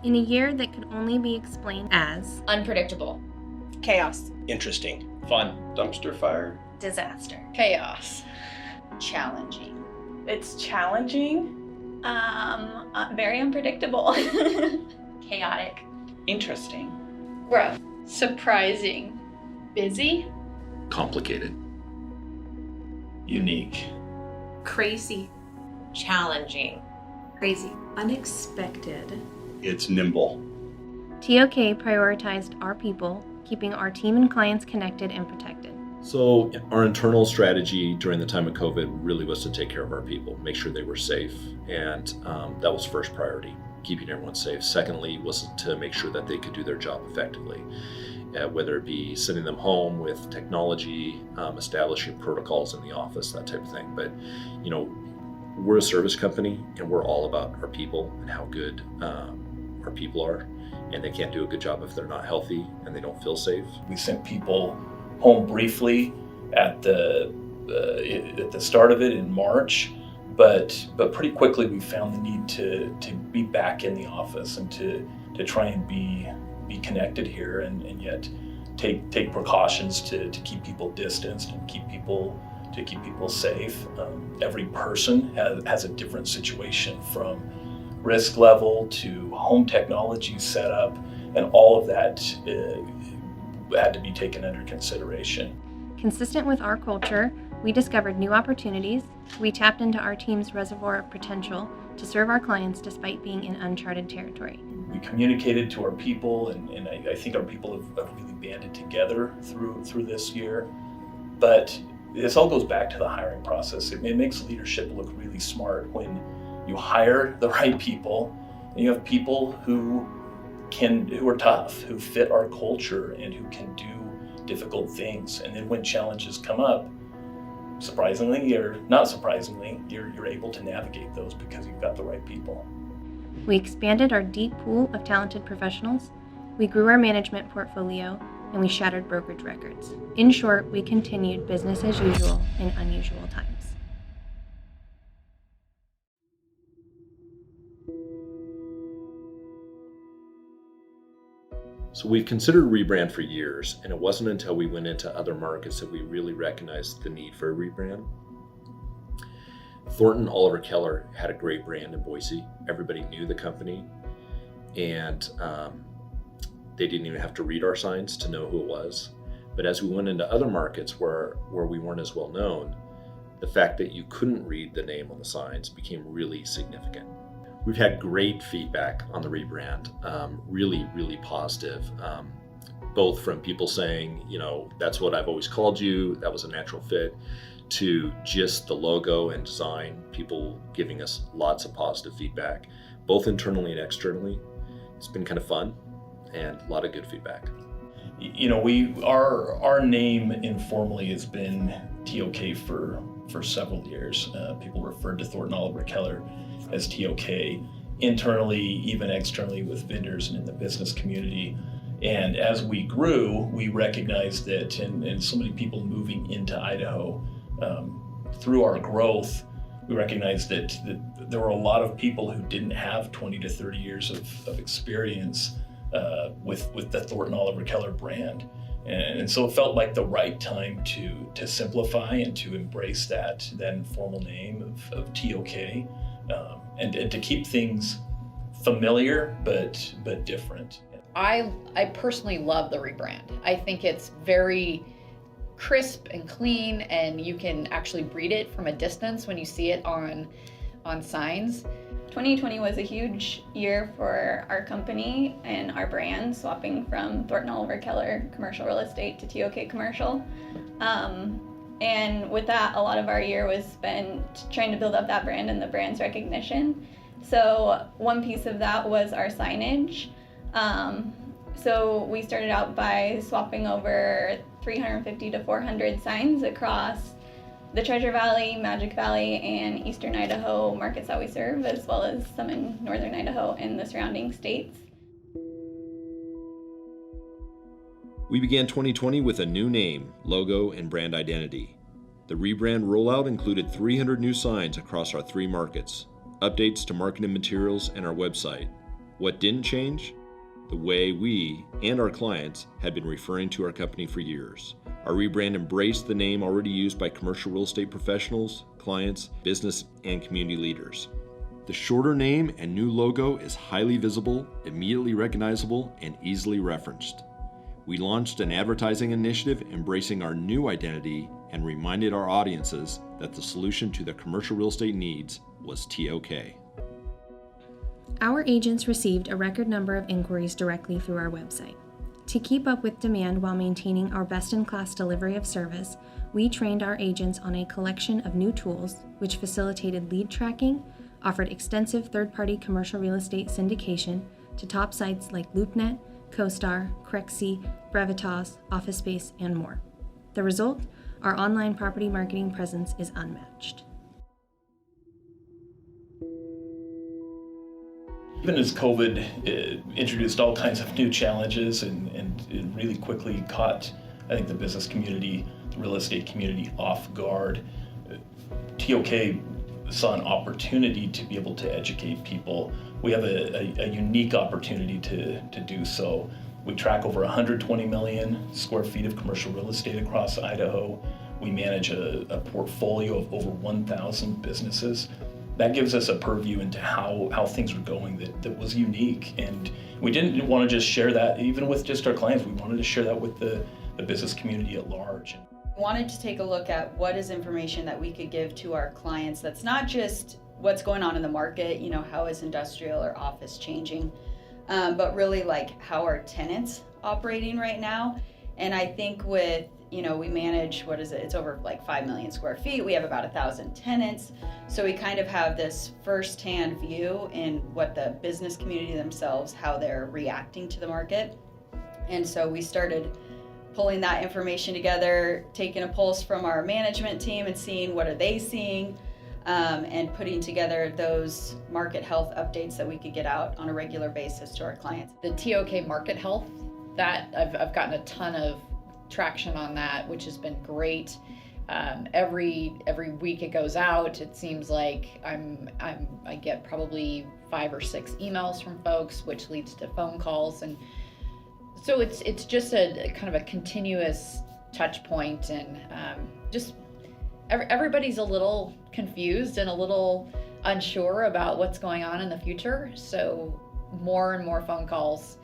In a year that could only be explained as unpredictable, chaos, interesting, fun, dumpster fire, disaster, chaos, challenging. It's challenging. Very unpredictable. chaotic, Interesting. growth, surprising, busy, complicated, unique, crazy, challenging, crazy. unexpected. it's nimble. TOK prioritized our people, keeping our team and clients connected and protected. So our internal strategy during the time of COVID really was to take care of our people, make sure they were safe. And that was first priority, keeping everyone safe. Secondly was to make sure that they could do their job effectively, whether it be sending them home with technology, establishing protocols in the office, that type of thing. But, we're a service company and we're all about our people and how good our people are. And they can't do a good job if they're not healthy and they don't feel safe. We sent people home briefly at the start of it in March, but pretty quickly we found the need to be back in the office and to try and be connected here and yet take precautions to keep people distanced and keep people safe. Every person has a different situation, from risk level to home technology setup, and all of that had to be taken under consideration. Consistent with our culture, we discovered new opportunities. We tapped into our team's reservoir of potential to serve our clients despite being in uncharted territory. We communicated to our people, and I think our people have really banded together through this year. But this all goes back to the hiring process. It makes leadership look really smart when you hire the right people and you have people who are tough, who fit our culture and who can do difficult things. And then when challenges come up, surprisingly or not surprisingly, you're able to navigate those because you've got the right people. We expanded our deep pool of talented professionals, we grew our management portfolio, and we shattered brokerage records. In short, we continued business as usual in unusual times. So we've considered a rebrand for years, and it wasn't until we went into other markets that we really recognized the need for a rebrand. Thornton Oliver Keller had a great brand in Boise. Everybody knew the company, and they didn't even have to read our signs to know who it was. But as we went into other markets where we weren't as well known, the fact that you couldn't read the name on the signs became really significant. We've had great feedback on the rebrand, really, really positive, both from people saying, that's what I've always called you, that was a natural fit, to just the logo and design, people giving us lots of positive feedback, both internally and externally. It's been kind of fun and a lot of good feedback. Our name informally has been TOK for several years. People referred to Thornton Oliver Keller as TOK internally, even externally with vendors and in the business community. And as we grew, we recognized that, and so many people moving into Idaho, through our growth, we recognized that there were a lot of people who didn't have 20 to 30 years of experience with the Thornton Oliver Keller brand. And so it felt like the right time to simplify and to embrace that informal name of TOK, and to keep things familiar but different. I personally love the rebrand. I think it's very crisp and clean, and you can actually read it from a distance when you see it on signs. 2020 was a huge year for our company and our brand, swapping from Thornton Oliver Keller Commercial Real Estate to TOK Commercial. And with that, a lot of our year was spent trying to build up that brand and the brand's recognition. So one piece of that was our signage. So we started out by swapping over 350 to 400 signs across the Treasure Valley, Magic Valley, and Eastern Idaho markets that we serve, as well as some in Northern Idaho and the surrounding states. We began 2020 with a new name, logo, and brand identity. The rebrand rollout included 300 new signs across our 3 markets, updates to marketing materials and our website, What didn't change? The way we and our clients had been referring to our company for years. Our rebrand embraced the name already used by commercial real estate professionals, clients, business, and community leaders. The shorter name and new logo is highly visible, immediately recognizable, and easily referenced. We launched an advertising initiative embracing our new identity and reminded our audiences that the solution to their commercial real estate needs was TOK. Our agents received a record number of inquiries directly through our website. To keep up with demand while maintaining our best-in-class delivery of service, we trained our agents on a collection of new tools which facilitated lead tracking, offered extensive third-party commercial real estate syndication to top sites like LoopNet, CoStar, Crexi, Brevitas, OfficeSpace, and more. The result? Our online property marketing presence is unmatched. Even as COVID introduced all kinds of new challenges and it really quickly caught, I think, the business community, the real estate community off guard, TOK saw an opportunity to be able to educate people. We have a unique opportunity to do so. We track over 120 million square feet of commercial real estate across Idaho. We manage a portfolio of over 1,000 businesses. That gives us a purview into how things are going that was unique. And we didn't want to just share that even with just our clients. We wanted to share that with the business community at large. Wanted to take a look at what is information that we could give to our clients that's not just what's going on in the market, how is industrial or office changing, but really like how are tenants operating right now. And I think with, we manage, it's over like 5 million square feet. We have about 1,000 tenants. So we kind of have this firsthand view in what the business community themselves, how they're reacting to the market. And so we started pulling that information together, taking a pulse from our management team and seeing what are they seeing, and putting together those market health updates that we could get out on a regular basis to our clients. The TOK market health, that I've gotten a ton of traction on that, which has been great. Every week it goes out, it seems like I get probably 5 or 6 emails from folks, which leads to phone calls, and so it's just a kind of a continuous touch point, and just everybody's a little confused and a little unsure about what's going on in the future. So more and more phone calls,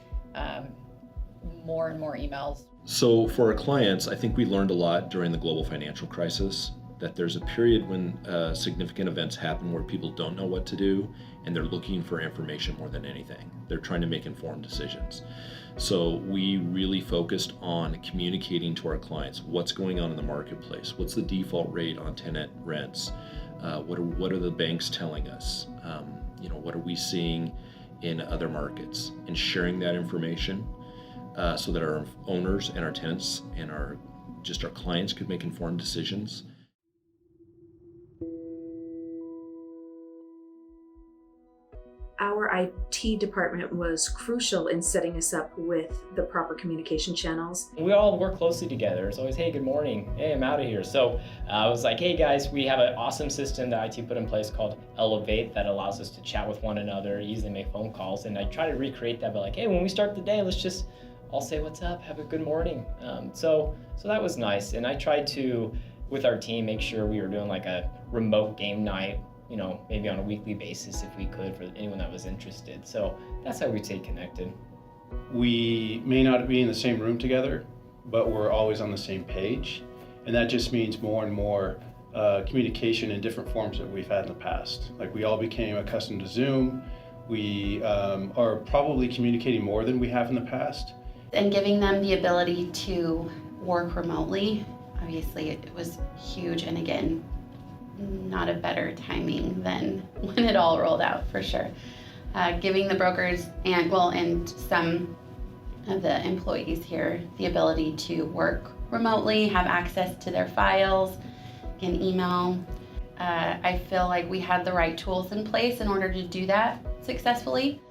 more and more emails. So for our clients, I think we learned a lot during the global financial crisis, that there's a period when significant events happen where people don't know what to do and they're looking for information more than anything. They're trying to make informed decisions. So we really focused on communicating to our clients what's going on in the marketplace, what's the default rate on tenant rents, what are the banks telling us, what are we seeing in other markets, and sharing that information so that our owners and our tenants and our clients could make informed decisions. Our IT department was crucial in setting us up with the proper communication channels. We all work closely together. It's always, hey, good morning. Hey, I'm out of here. So I was like, hey guys, we have an awesome system that IT put in place called Elevate that allows us to chat with one another, easily make phone calls. And I try to recreate that, but like, hey, when we start the day, let's just all say what's up, have a good morning. So that was nice. And I tried to, with our team, make sure we were doing like a remote game night, maybe on a weekly basis if we could, for anyone that was interested. So that's how we stay connected. We may not be in the same room together, but we're always on the same page. And that just means more and more communication in different forms that we've had in the past. Like, we all became accustomed to Zoom. We are probably communicating more than we have in the past. And giving them the ability to work remotely, obviously it was huge, and again, not a better timing than when it all rolled out, for sure. Giving the brokers and some of the employees here the ability to work remotely, have access to their files, can email. I feel like we had the right tools in place in order to do that successfully.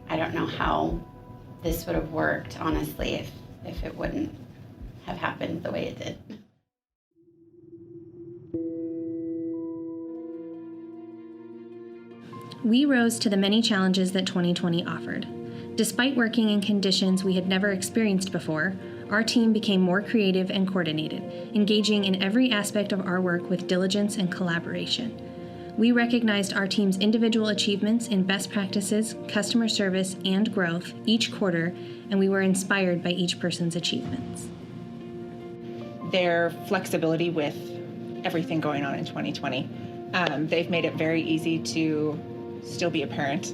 I don't know how this would have worked, honestly, if it wouldn't have happened the way it did. We rose to the many challenges that 2020 offered. Despite working in conditions we had never experienced before, our team became more creative and coordinated, engaging in every aspect of our work with diligence and collaboration. We recognized our team's individual achievements in best practices, customer service, and growth each quarter, and we were inspired by each person's achievements. Their flexibility with everything going on in 2020. They've made it very easy to still be a parent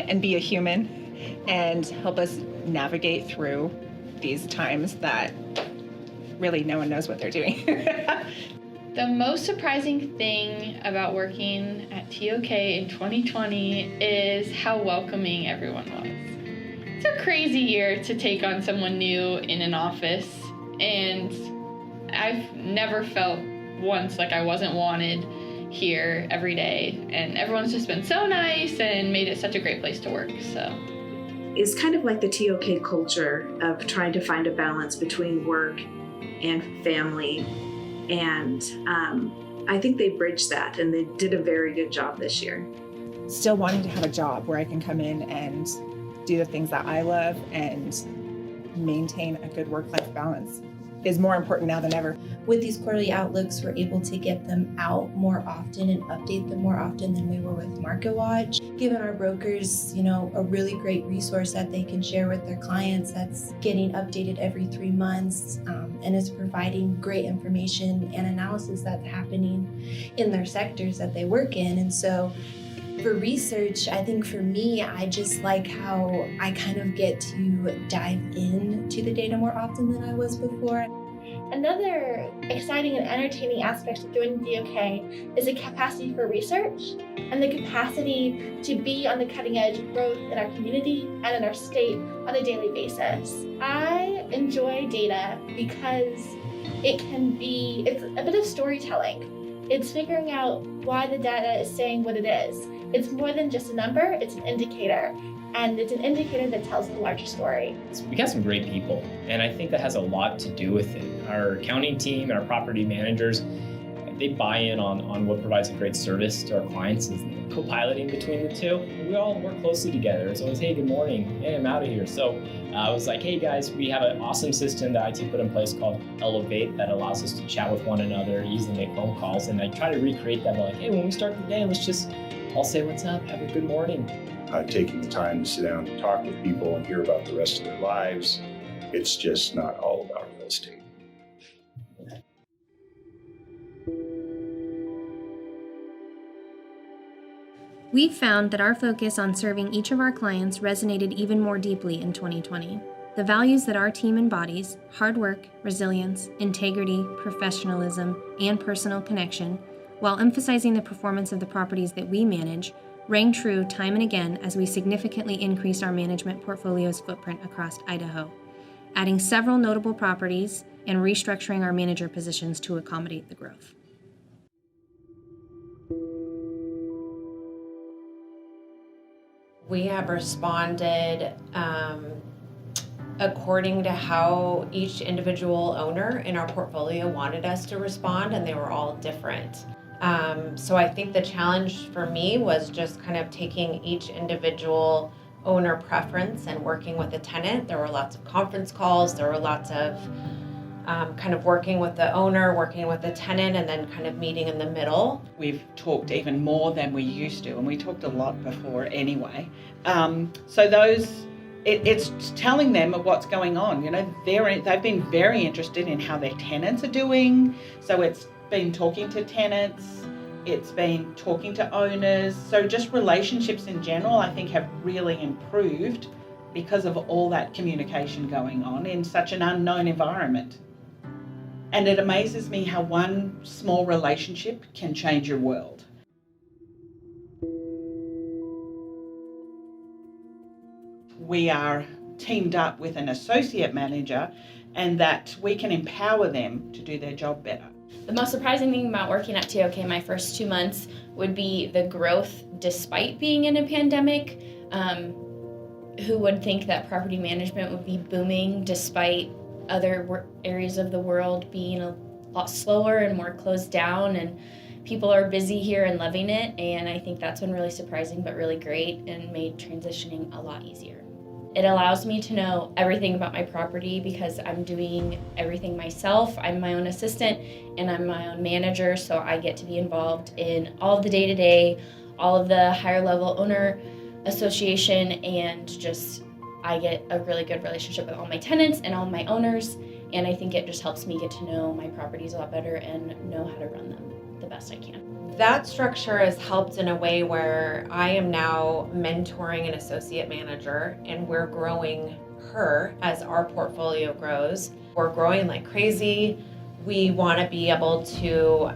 and be a human and help us navigate through these times that really no one knows what they're doing. The most surprising thing about working at TOK in 2020 is how welcoming everyone was. It's a crazy year to take on someone new in an office, and I've never felt once like I wasn't wanted here every day, and everyone's just been so nice and made it such a great place to work. So it's kind of like the TOK culture of trying to find a balance between work and family. And I think they bridged that, and they did a very good job this year. Still wanting to have a job where I can come in and do the things that I love and maintain a good work-life balance is more important now than ever. With these quarterly outlooks, we're able to get them out more often and update them more often than we were with MarketWatch, giving our brokers, a really great resource that they can share with their clients that's getting updated every 3 months, and is providing great information and analysis that's happening in their sectors that they work in. And so for research, I think for me, I just like how I kind of get to dive into the data more often than I was before. Another exciting and entertaining aspect of joining DOK is the capacity for research and the capacity to be on the cutting edge of growth in our community and in our state on a daily basis. I enjoy data because it's a bit of storytelling. It's figuring out why the data is saying what it is. It's more than just a number, it's an indicator. And it's an indicator that tells the larger story. We got some great people, and I think that has a lot to do with it. Our accounting team and our property managers, they buy in on what provides a great service to our clients, is co-piloting between the two. We all work closely together. It's always, hey, good morning, hey, I'm out of here. So I was like, hey guys, we have an awesome system that IT put in place called Elevate that allows us to chat with one another, easily make phone calls, and I try to recreate that. Like, hey, when we start the day, let's just all say what's up, have a good morning. Taking the time to sit down and talk with people and hear about the rest of their lives. It's just not all about real estate. We've found that our focus on serving each of our clients resonated even more deeply in 2020. The values that our team embodies, hard work, resilience, integrity, professionalism, and personal connection, while emphasizing the performance of the properties that we manage, rang true time and again as we significantly increased our management portfolio's footprint across Idaho, adding several notable properties and restructuring our manager positions to accommodate the growth. We have responded according to how each individual owner in our portfolio wanted us to respond, and they were all different. So I think the challenge for me was just kind of taking each individual owner preference and working with the tenant. There were lots of conference calls, there were lots of kind of working with the owner, working with the tenant, and then kind of meeting in the middle. We've talked even more than we used to, and we talked a lot before anyway. It's telling them what's going on. They've been very interested in how their tenants are doing. So it's been talking to tenants, it's been talking to owners. So just relationships in general, I think, have really improved because of all that communication going on in such an unknown environment. And it amazes me how one small relationship can change your world. We are teamed up with an associate manager, and that we can empower them to do their job better. The most surprising thing about working at TOK my first 2 months would be the growth despite being in a pandemic. Who would think that property management would be booming despite other areas of the world being a lot slower and more closed down, and people are busy here and loving it, and I think that's been really surprising but really great and made transitioning a lot easier. It allows me to know everything about my property because I'm doing everything myself. I'm my own assistant and I'm my own manager, so I get to be involved in all of the day-to-day, all of the higher level owner association, and just I get a really good relationship with all my tenants and all my owners, and I think it just helps me get to know my properties a lot better and know how to run them the best I can. That structure has helped in a way where I am now mentoring an associate manager, and we're growing her as our portfolio grows. We're growing like crazy. We want to be able to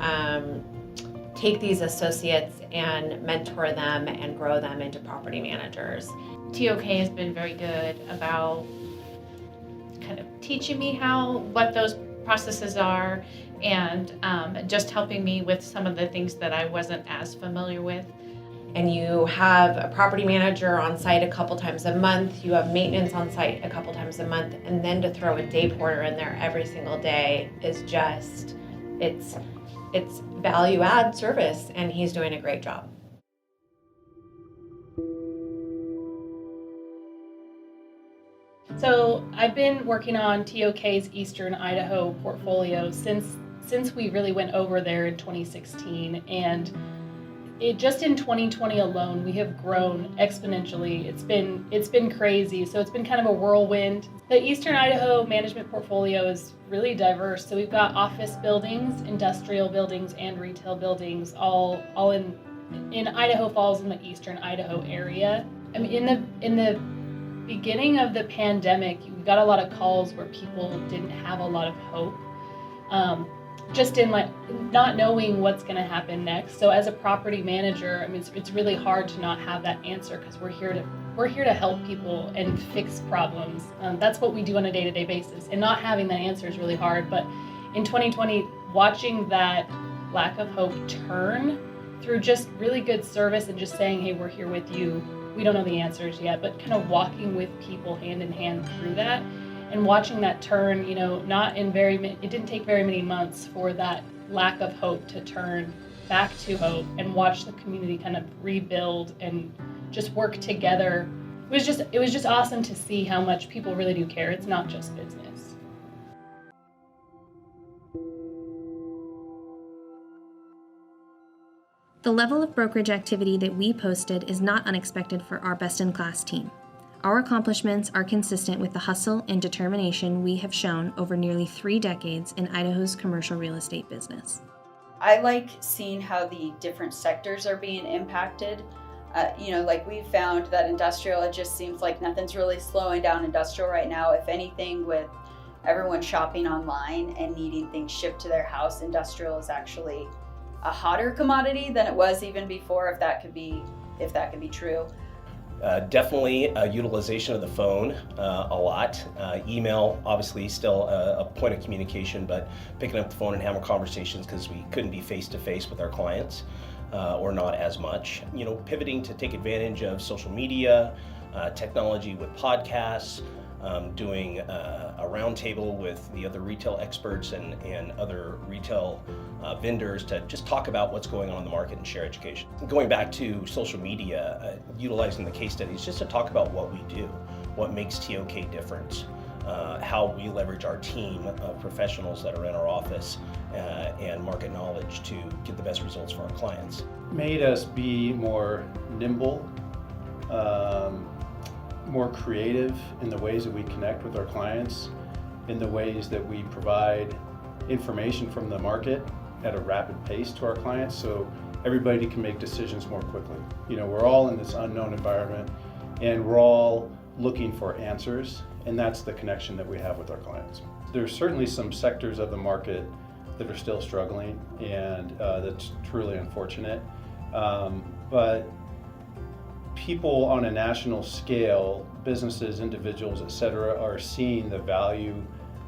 take these associates and mentor them and grow them into property managers. TOK has been very good about kind of teaching me what those processes are, and just helping me with some of the things that I wasn't as familiar with. And you have a property manager on site a couple times a month, you have maintenance on site a couple times a month, and then to throw a day porter in there every single day is just, it's value add service, and he's doing a great job. So I've been working on TOK's Eastern Idaho portfolio since we really went over there in 2016, and just in 2020 alone, we have grown exponentially. It's been crazy. So it's been kind of a whirlwind. The Eastern Idaho management portfolio is really diverse. So we've got office buildings, industrial buildings, and retail buildings, all in Idaho Falls in the Eastern Idaho area. I mean, in the beginning of the pandemic, we got a lot of calls where people didn't have a lot of hope. Just in like not knowing what's going to happen next. So as a property manager, I mean, it's really hard to not have that answer, because we're here to help people and fix problems. That's what we do on a day-to-day basis, and not having that answer is really hard. But in 2020, watching that lack of hope turn through just really good service and just saying, hey, we're here with you. We don't know the answers yet, but kind of walking with people hand in hand through that. And watching that turn, it didn't take very many months for that lack of hope to turn back to hope, and watch the community kind of rebuild and just work together. It was just awesome to see how much people really do care. It's not just business. The level of brokerage activity that we posted is not unexpected for our best-in-class team. Our accomplishments are consistent with the hustle and determination we have shown over nearly 3 decades in Idaho's commercial real estate business. I like seeing how the different sectors are being impacted. Like we found that industrial, it just seems like nothing's really slowing down industrial right now. If anything, with everyone shopping online and needing things shipped to their house, industrial is actually a hotter commodity than it was even before, if that could be true. Definitely utilization of the phone a lot. Email, obviously, still a point of communication, but picking up the phone and having conversations because we couldn't be face-to-face with our clients, or not as much. Pivoting to take advantage of social media, technology with podcasts, doing a roundtable with the other retail experts and other retail vendors to just talk about what's going on in the market and share education. Going back to social media, utilizing the case studies just to talk about what we do, what makes TOK different, how we leverage our team of professionals that are in our office and market knowledge to get the best results for our clients. Made us be more nimble, more creative in the ways that we connect with our clients, in the ways that we provide information from the market at a rapid pace to our clients, so everybody can make decisions more quickly. We're all in this unknown environment, and we're all looking for answers, and that's the connection that we have with our clients. There's certainly some sectors of the market that are still struggling, and that's truly unfortunate. But people on a national scale, businesses, individuals, etc., are seeing the value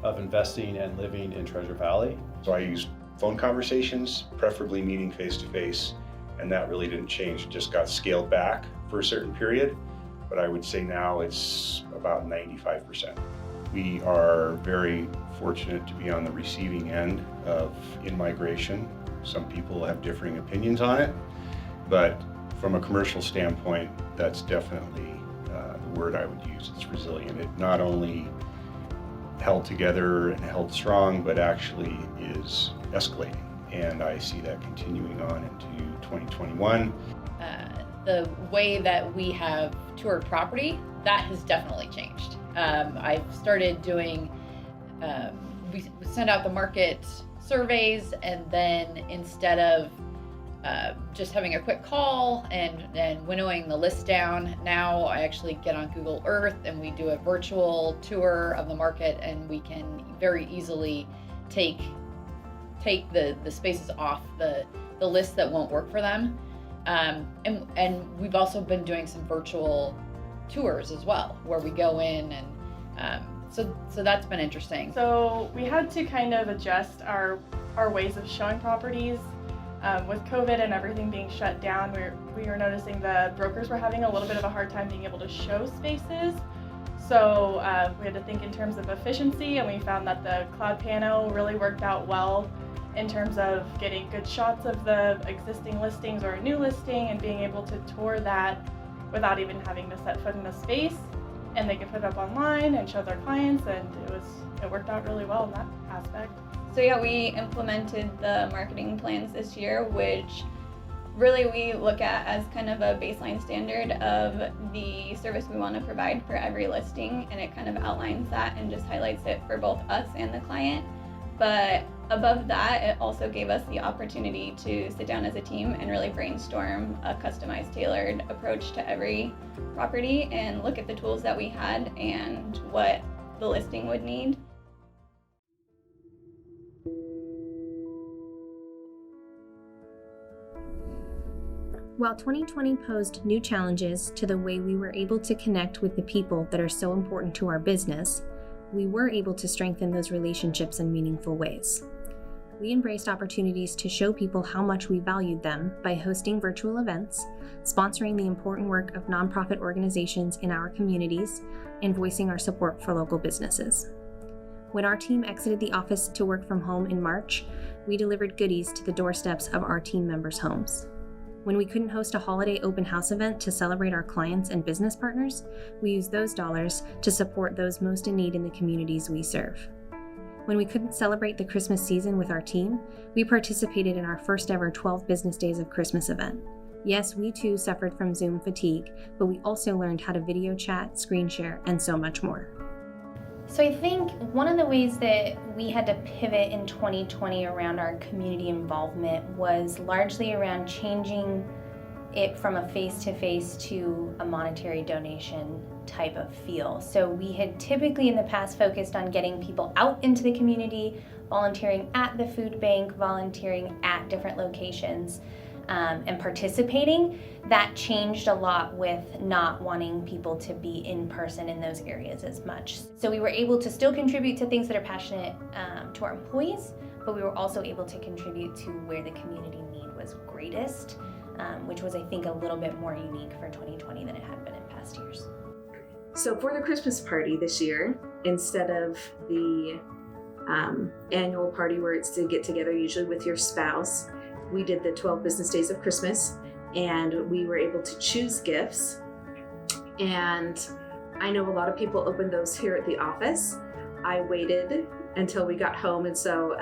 of investing and living in Treasure Valley. So I use phone conversations, preferably meeting face-to-face, and that really didn't change. It just got scaled back for a certain period, but I would say now it's about 95%. We are very fortunate to be on the receiving end of in-migration Some people have differing opinions on it, but from a commercial standpoint, that's definitely the word I would use. It's resilient. It not only held together and held strong, but actually is escalating. And I see that continuing on into 2021. The way that we have toured property, that has definitely changed. I've started doing, we send out the market surveys, and then instead of just having a quick call and winnowing the list down, now I actually get on Google Earth and we do a virtual tour of the market, and we can very easily take the spaces off the list that won't work for them. And we've also been doing some virtual tours as well, where we go in, and so that's been interesting. So we had to kind of adjust our ways of showing properties. With COVID and everything being shut down, we were noticing the brokers were having a little bit of a hard time being able to show spaces. So we had to think in terms of efficiency, and we found that the cloud pano really worked out well in terms of getting good shots of the existing listings or a new listing, and being able to tour that without even having to set foot in a space. And they could put it up online and show their clients, and it worked out really well in that aspect. So yeah, we implemented the marketing plans this year, which really we look at as kind of a baseline standard of the service we want to provide for every listing, and it kind of outlines that and just highlights it for both us and the client. But above that, it also gave us the opportunity to sit down as a team and really brainstorm a customized, tailored approach to every property and look at the tools that we had and what the listing would need. While 2020 posed new challenges to the way we were able to connect with the people that are so important to our business, we were able to strengthen those relationships in meaningful ways. We embraced opportunities to show people how much we valued them by hosting virtual events, sponsoring the important work of nonprofit organizations in our communities, and voicing our support for local businesses. When our team exited the office to work from home in March, we delivered goodies to the doorsteps of our team members' homes. When we couldn't host a holiday open house event to celebrate our clients and business partners, we used those dollars to support those most in need in the communities we serve. When we couldn't celebrate the Christmas season with our team, we participated in our first ever 12 Business Days of Christmas event. Yes, we too suffered from Zoom fatigue, but we also learned how to video chat, screen share, and so much more. So I think one of the ways that we had to pivot in 2020 around our community involvement was largely around changing it from a face-to-face to a monetary donation type of feel. So we had typically in the past focused on getting people out into the community, volunteering at the food bank, volunteering at different locations, and participating. That changed a lot with not wanting people to be in person in those areas as much. So we were able to still contribute to things that are passionate to our employees, but we were also able to contribute to where the community need was greatest, which was, I think, a little bit more unique for 2020 than it had been in past years. So for the Christmas party this year, instead of the annual party where it's to get together usually with your spouse, we did the 12 Business Days of Christmas, and we were able to choose gifts. And I know a lot of people opened those here at the office. I waited until we got home, and so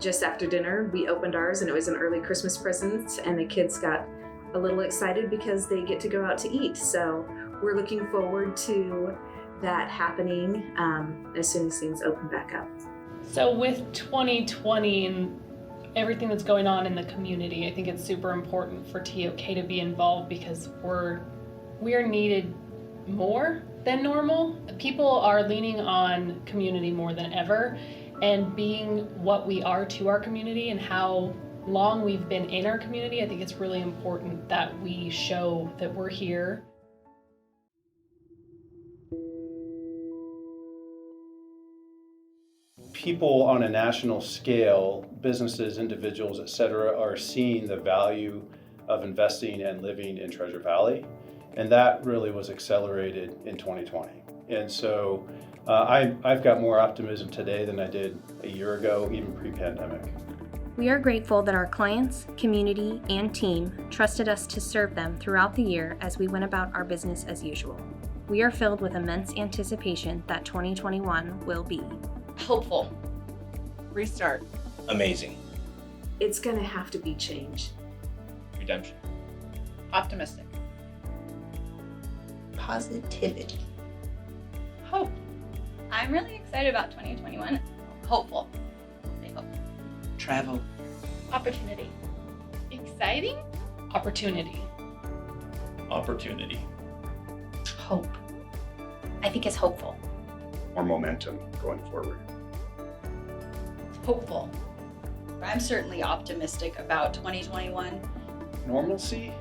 just after dinner, we opened ours, and it was an early Christmas present, and the kids got a little excited because they get to go out to eat. So we're looking forward to that happening as soon as things open back up. So with 2020 and everything that's going on in the community, I think it's super important for TOK to be involved because we are needed more than normal. People are leaning on community more than ever, and being what we are to our community and how long we've been in our community, I think it's really important that we show that we're here. People on a national scale, businesses, individuals, et cetera, are seeing the value of investing and living in Treasure Valley. And that really was accelerated in 2020. And so I've got more optimism today than I did a year ago, even pre-pandemic. We are grateful that our clients, community, and team trusted us to serve them throughout the year as we went about our business as usual. We are filled with immense anticipation that 2021 will be hopeful, restart, amazing, It's going to have to be change. redemption, optimistic, Positivity. hope, I'm really excited about 2021. hopeful, stay hopeful, travel, Opportunity. Exciting? Opportunity. Opportunity. Hope. I think it's hopeful. More momentum going forward. hopeful. I'm certainly optimistic about 2021. Normalcy?